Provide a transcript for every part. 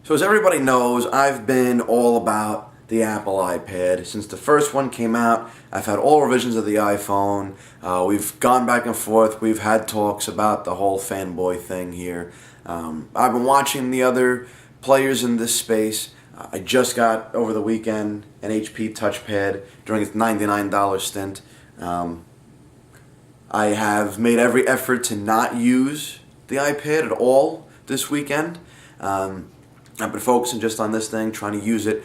So as everybody knows, I've been all about the Apple iPad. Since the first one came out, I've had all revisions of the iPhone. We've gone back and forth. We've had talks about the whole fanboy thing here. I've been watching the other players in this space. I just got, over the weekend, an HP touchpad during its $99 stint. I have made every effort to not use the iPad at all this weekend. I've been focusing just on this thing, trying to use it.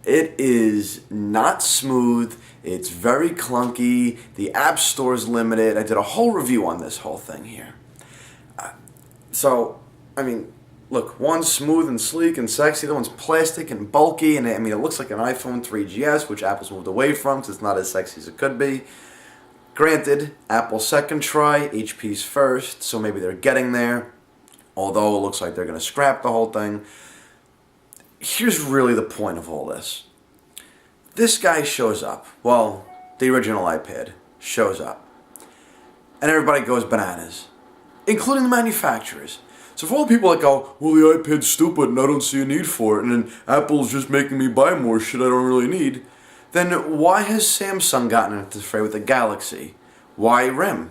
It is not smooth. It's very clunky. The App Store is limited. I did a whole review on this whole thing here. Look, one's smooth and sleek and sexy. The one's plastic and bulky, and it looks like an iPhone 3GS, which Apple's moved away from because it's not as sexy as it could be. Granted, Apple's second try, HP's first, so maybe they're getting there. Although it looks like they're going to scrap the whole thing. Here's really the point of all this. This guy shows up. Well, the original iPad shows up. And everybody goes bananas. Including the manufacturers. So for all the people that go, well, the iPad's stupid and I don't see a need for it, and then Apple's just making me buy more shit I don't really need, then why has Samsung gotten into the fray with the Galaxy? Why RIM?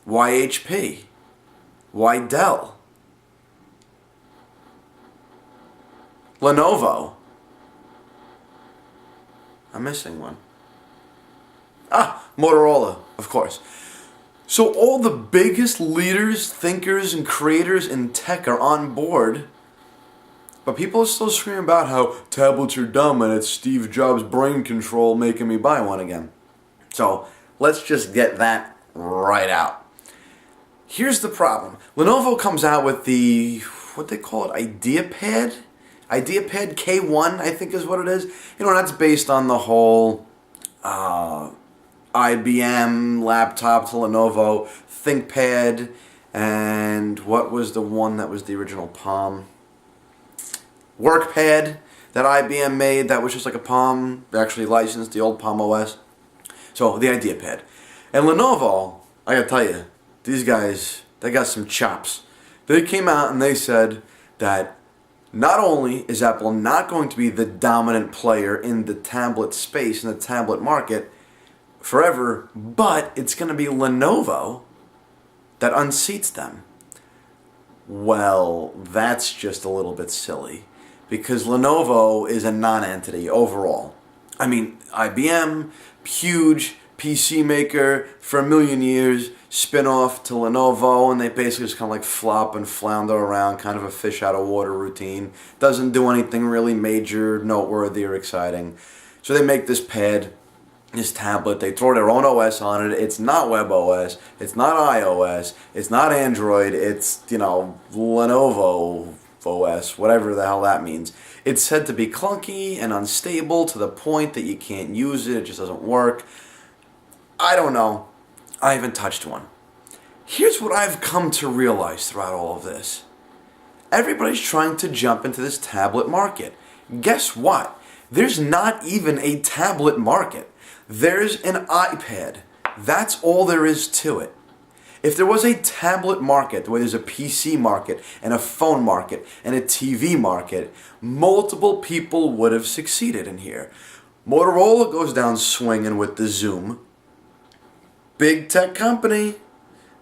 Why HP? Why Dell? Lenovo. I'm missing one. Motorola, of course. So all the biggest leaders, thinkers, and creators in tech are on board, but people are still screaming about how tablets are dumb and it's Steve Jobs' brain control making me buy one again. So let's just get that right out. Here's the problem. Lenovo comes out with the, what they call it, IdeaPad? IdeaPad K1, I think is what it is. That's based on the whole IBM laptop to Lenovo ThinkPad, and what was the one that was the original Palm? WorkPad that IBM made that was just like a Palm. They actually licensed the old Palm OS. So the IdeaPad. And Lenovo, I gotta tell you, these guys, they got some chops. They came out and they said that not only is Apple not going to be the dominant player in the tablet space, in the tablet market, forever, but it's going to be Lenovo that unseats them. Well, that's just a little bit silly, because Lenovo is a non-entity overall. IBM, huge PC maker for a million years, spin-off to Lenovo, and they basically just kind of like flop and flounder around, kind of a fish out of water routine. Doesn't do anything really major, noteworthy, or exciting. So they make this pad, this tablet, they throw their own OS on it. It's not WebOS, it's not iOS, it's not Android, it's, Lenovo OS, whatever the hell that means. It's said to be clunky and unstable to the point that you can't use it just doesn't work. I don't know. I haven't touched one. Here's what I've come to realize throughout all of this. Everybody's trying to jump into this tablet market. Guess what? There's not even a tablet market. There's an iPad. That's all there is to it. If there was a tablet market, the way there's a PC market and a phone market and a TV market, multiple people would have succeeded in here. Motorola goes down swinging with the Zoom. Big tech company.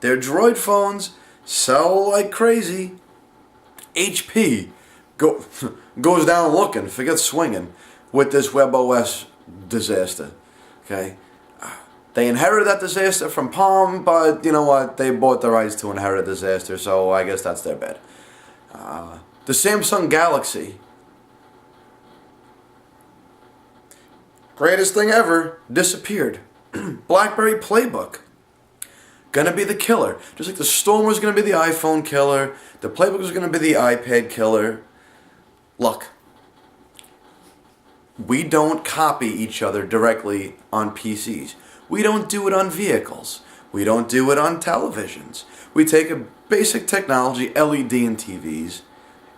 Their Droid phones sell like crazy. HP goes down looking, forget swinging, with this WebOS disaster. Okay? They inherited that disaster from Palm, but you know what? They bought the rights to inherit a disaster, so I guess that's their bad. The Samsung Galaxy. Greatest thing ever. Disappeared. BlackBerry Playbook. Gonna be the killer. Just like the Storm was gonna be the iPhone killer, the Playbook was gonna be the iPad killer. Look, we don't copy each other directly on PCs. We don't do it on vehicles. We don't do it on televisions. We take a basic technology, LED in TVs,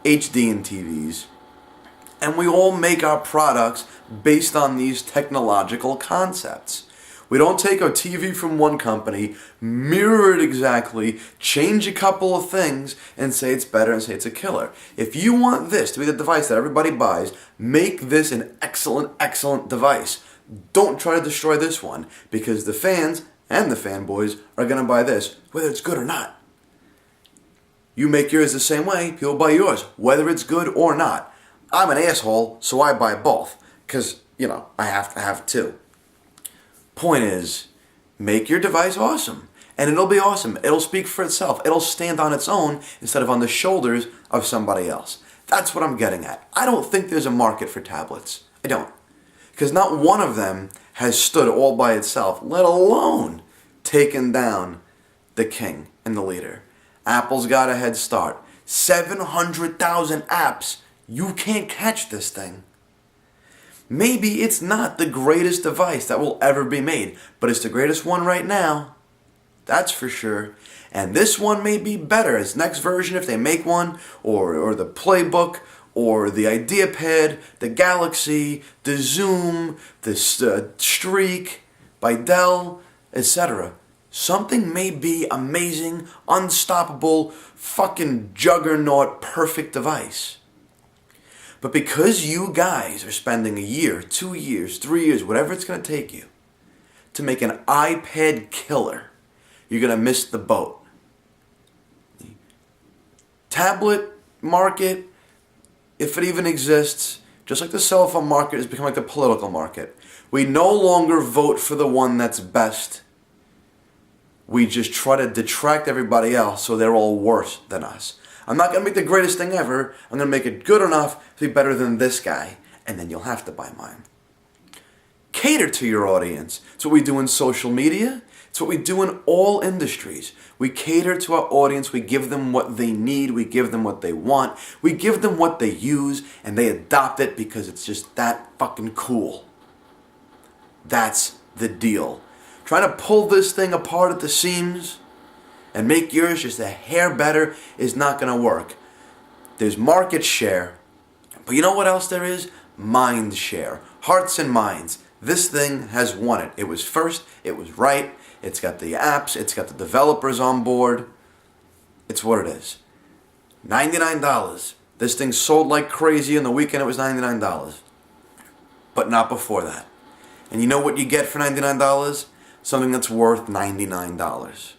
HD in TVs, and we all make our products based on these technological concepts. We don't take a TV from one company, mirror it exactly, change a couple of things, and say it's better and say it's a killer. If you want this to be the device that everybody buys, make this an excellent, excellent device. Don't try to destroy this one, because the fans and the fanboys are going to buy this, whether it's good or not. You make yours the same way, people buy yours, whether it's good or not. I'm an asshole, so I buy both, because, I have to have two. Point is, make your device awesome, and it'll be awesome. It'll speak for itself. It'll stand on its own instead of on the shoulders of somebody else. That's what I'm getting at. I don't think there's a market for tablets. I don't. Because not one of them has stood all by itself, let alone taken down the king and the leader. Apple's got a head start. 700,000 apps. You can't catch this thing. Maybe it's not the greatest device that will ever be made, but it's the greatest one right now. That's for sure. And this one may be better. Its next version, if they make one, or the Playbook, or the IdeaPad, the Galaxy, the Zoom, the Streak by Dell, etc. Something may be amazing, unstoppable, fucking juggernaut, perfect device. But because you guys are spending a year, 2 years, 3 years, whatever it's going to take you, to make an iPad killer, you're going to miss the boat. The tablet market, if it even exists, just like the cell phone market, has become like the political market. We no longer vote for the one that's best. We just try to detract everybody else so they're all worse than us. I'm not going to make the greatest thing ever. I'm going to make it good enough to be better than this guy. And then you'll have to buy mine. Cater to your audience. It's what we do in social media. It's what we do in all industries. We cater to our audience. We give them what they need. We give them what they want. We give them what they use. And they adopt it because it's just that fucking cool. That's the deal. Trying to pull this thing apart at the seams and make yours just a hair better is not going to work. There's market share. But you know what else there is? Mind share. Hearts and minds. This thing has won it. It was first. It was right. It's got the apps. It's got the developers on board. It's what it is. $99. This thing sold like crazy. In the weekend it was $99. But not before that. And you know what you get for $99? Something that's worth $99.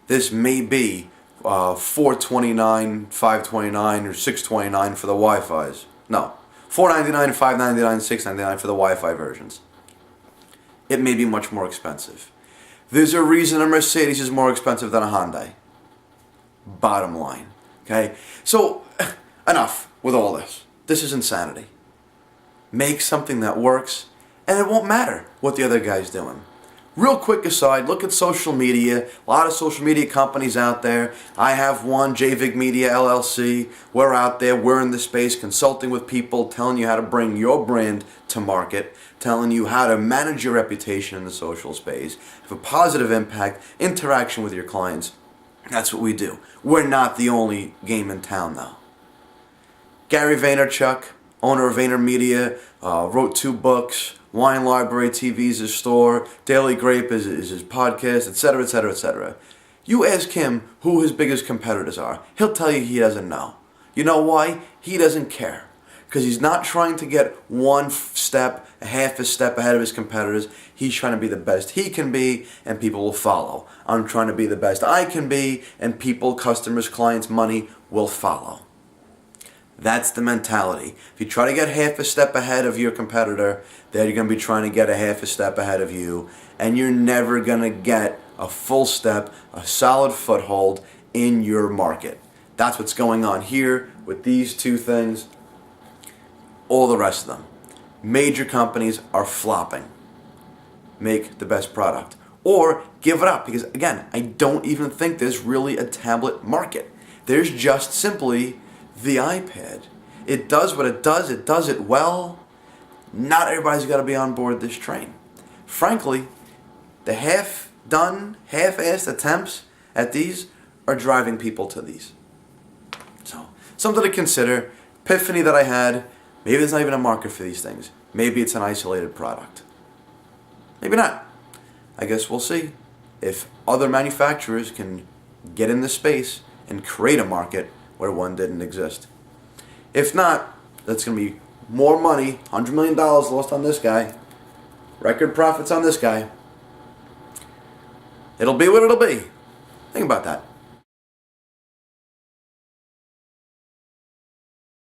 This may be $429, $529, or $629 for the Wi-Fi's. No, $499, $599, $699 for the Wi-Fi versions. It may be much more expensive. There's a reason a Mercedes is more expensive than a Hyundai. Bottom line. Okay? So, enough with all this. This is insanity. Make something that works, and it won't matter what the other guy's doing. Real quick aside, look at social media. A lot of social media companies out there. I have one, JVig Media LLC. We're out there. We're in the space consulting with people, telling you how to bring your brand to market, telling you how to manage your reputation in the social space, have a positive impact, interaction with your clients. That's what we do. We're not the only game in town, though. Gary Vaynerchuk, owner of VaynerMedia, wrote 2 books. Wine Library TV is his store. Daily Grape is his podcast, etc., etc., etc. You ask him who his biggest competitors are. He'll tell you he doesn't know. You know why? He doesn't care. Because he's not trying to get one step, a half a step ahead of his competitors. He's trying to be the best he can be, and people will follow. I'm trying to be the best I can be, and people, customers, clients, money will follow. That's the mentality. If you try to get half a step ahead of your competitor, they're going to be trying to get a half a step ahead of you. And you're never going to get a full step, a solid foothold in your market. That's what's going on here with these 2 things. All the rest of them. Major companies are flopping. Make the best product. Or give it up. Because again, I don't even think there's really a tablet market. There's just simply the iPad. It does what it does it well. Not everybody's got to be on board this train. Frankly, the half-done, half-assed attempts at these are driving people to these. So, something to consider. Epiphany that I had, maybe there's not even a market for these things. Maybe it's an isolated product. Maybe not. I guess we'll see if other manufacturers can get in this space and create a market where one didn't exist. If not, that's going to be more money, $100 million lost on this guy, record profits on this guy. It'll be what it'll be. Think about that.